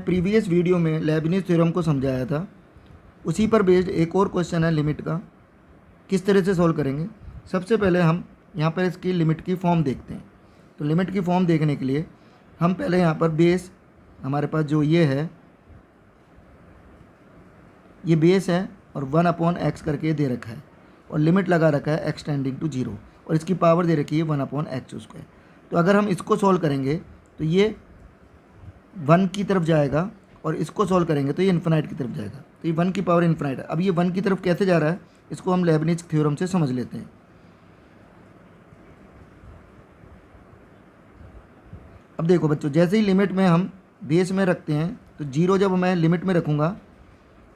Previous video में लेबनिज़ theorem को समझाया था, उसी पर बेस्ड एक और क्वेश्चन है लिमिट का, किस तरह से सॉल्व करेंगे। सबसे पहले हम यहाँ पर इसकी लिमिट की फॉर्म देखते हैं। तो लिमिट की फॉर्म देखने के लिए हम पहले यहाँ पर बेस, हमारे पास जो ये है, ये बेस है और 1/x करके दे रखा है और लिमिट लगा रखा है x टेंडिंग टू 0 और इसकी पावर दे रखी है 1/x²। तो अगर हम इसको सॉल्व करेंगे तो ये 1 की तरफ जाएगा और इसको सॉल्व करेंगे तो ये इन्फिनाइट की तरफ जाएगा। तो ये 1 की पावर इन्फिनाइट है। अब ये 1 की तरफ कैसे जा रहा है, इसको हम लेबनिज़ थ्योरम से समझ लेते हैं। अब देखो बच्चों, जैसे ही लिमिट में हम बेस में रखते हैं तो 0 जब मैं लिमिट में रखूँगा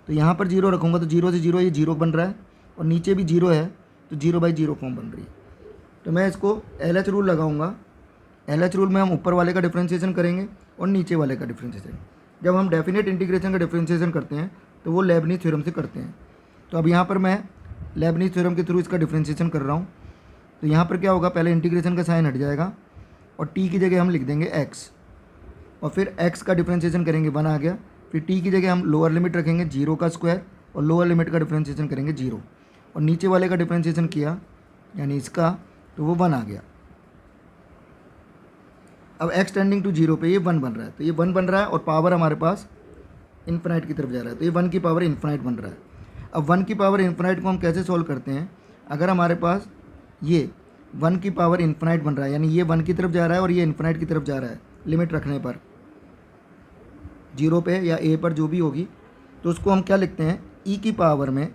तो यहाँ पर 0 रखूँगा तो 0 से 0 ये 0 बन रहा है और नीचे भी 0 है तो 0/0 फॉर्म बन रही है। तो मैं इसको LH रूल लगाऊंगा। LH रूल में हम ऊपर वाले का डिफ्रेंशिएशन करेंगे और नीचे वाले का डिफ्रेंशिएशन। जब हम डेफिनेट इंटीग्रेशन का डिफ्रेंशिएशन करते हैं तो वो लेबनिज़ थ्योरम से करते हैं। तो अब यहाँ पर मैं लेबनिज़ थ्योरम के थ्रू इसका डिफ्रेंशिएशन कर रहा हूँ। तो यहाँ पर क्या होगा, पहले इंटीग्रेशन का साइन हट जाएगा और t की जगह हम लिख देंगे x और फिर x का डिफ्रेंशिएशन करेंगे 1 आ गया। फिर t की जगह हम लोअर लिमिट रखेंगे 0 का स्क्वायर और लोअर लिमिट का डिफ्रेंशिएशन करेंगे 0 और नीचे वाले का डिफ्रेंशिएशन किया यानी इसका, तो वो 1 आ गया। अब x टेंडिंग टू 0 पे ये 1 बन रहा है, तो ये 1 बन रहा है और पावर हमारे पास इन्फिनाइट की तरफ जा रहा है, तो ये 1 की पावर इन्फिनाइट बन रहा है। अब 1 की पावर इन्फिनाइट को हम कैसे सॉल्व करते हैं, अगर हमारे पास ये 1 की पावर इन्फिनाइट बन रहा है यानी ये 1 की तरफ जा रहा है और ये इन्फिनाइट की तरफ जा रहा है लिमिट रखने पर 0 पे या a पर जो भी होगी, तो उसको हम क्या लिखते हैं, e की पावर में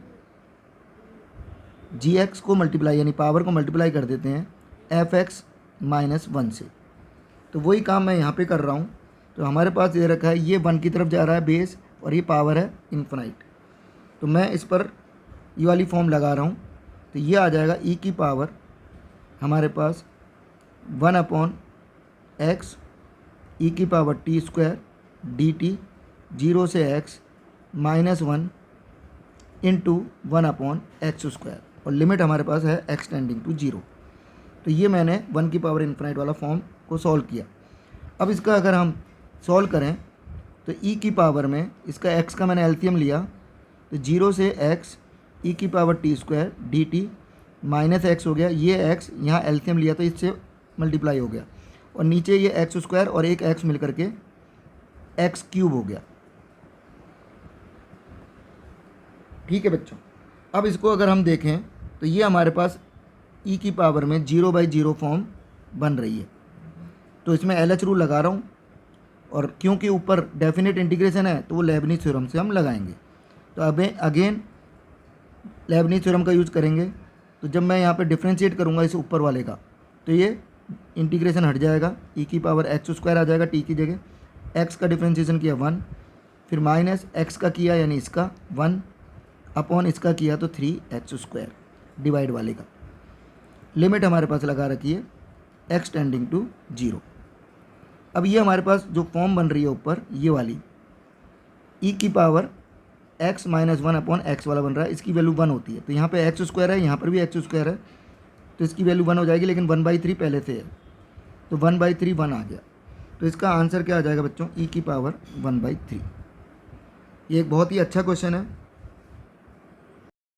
gx को मल्टीप्लाई यानी पावर को मल्टीप्लाई कर देते हैं fx-1 से। तो वही काम मैं यहाँ पे कर रहा हूँ। तो हमारे पास दे रखा है ये 1 की तरफ जा रहा है बेस और ये पावर है इन्फिनाइट। तो मैं इस पर ये वाली फॉर्म लगा रहा हूँ, तो ये आ जाएगा e की पावर हमारे पास 1/x e की पावर t² dt 0 से x -1 इंटू 1/x² और लिमिट हमारे पास है x टेंडिंग टू 0। तो ये मैंने 1 की पावर इन्फिनाइट वाला फॉर्म को सॉल्व किया। अब इसका अगर हम सॉल्व करें तो e की पावर में इसका x का मैंने एलसीएम लिया, तो 0 से x e की पावर t² dt -x हो गया। ये x यहाँ एलसीएम लिया तो इससे मल्टीप्लाई हो गया और नीचे ये x² और एक x मिल करके x³ हो गया। ठीक है बच्चों, अब इसको अगर हम देखें तो ये हमारे पास e की पावर में 0/0 फॉर्म बन रही है। तो इसमें LH रूल लगा रहा हूँ और क्योंकि ऊपर डेफिनेट इंटीग्रेशन है तो वो लेबनिज़ थ्योरम से हम लगाएंगे। तो अब अगेन लेबनिज़ थ्योरम का यूज़ करेंगे। तो जब मैं यहाँ पे डिफ्रेंशिएट करूँगा इस ऊपर वाले का तो ये इंटीग्रेशन हट जाएगा, e की पावर x² आ जाएगा t की जगह, x का डिफ्रेंशिएशन किया 1, फिर माइनस x का किया यानी इसका 1 अपॉन इसका किया तो 3x² डिवाइड वाले का। लिमिट हमारे पास लगा रखी है x टेंडिंग टू 0। अब ये हमारे पास जो फॉर्म बन रही है ऊपर ये वाली e की पावर x -1/x वाला बन रहा है, इसकी वैल्यू 1 होती है। तो यहाँ पे x² है, यहाँ पर भी x² है, तो इसकी वैल्यू 1 हो जाएगी, लेकिन 1/3 पहले से है तो 1/3 1 आ गया। तो इसका आंसर क्या आ जाएगा बच्चों, e की पावर 1/3। ये एक बहुत ही अच्छा क्वेश्चन है।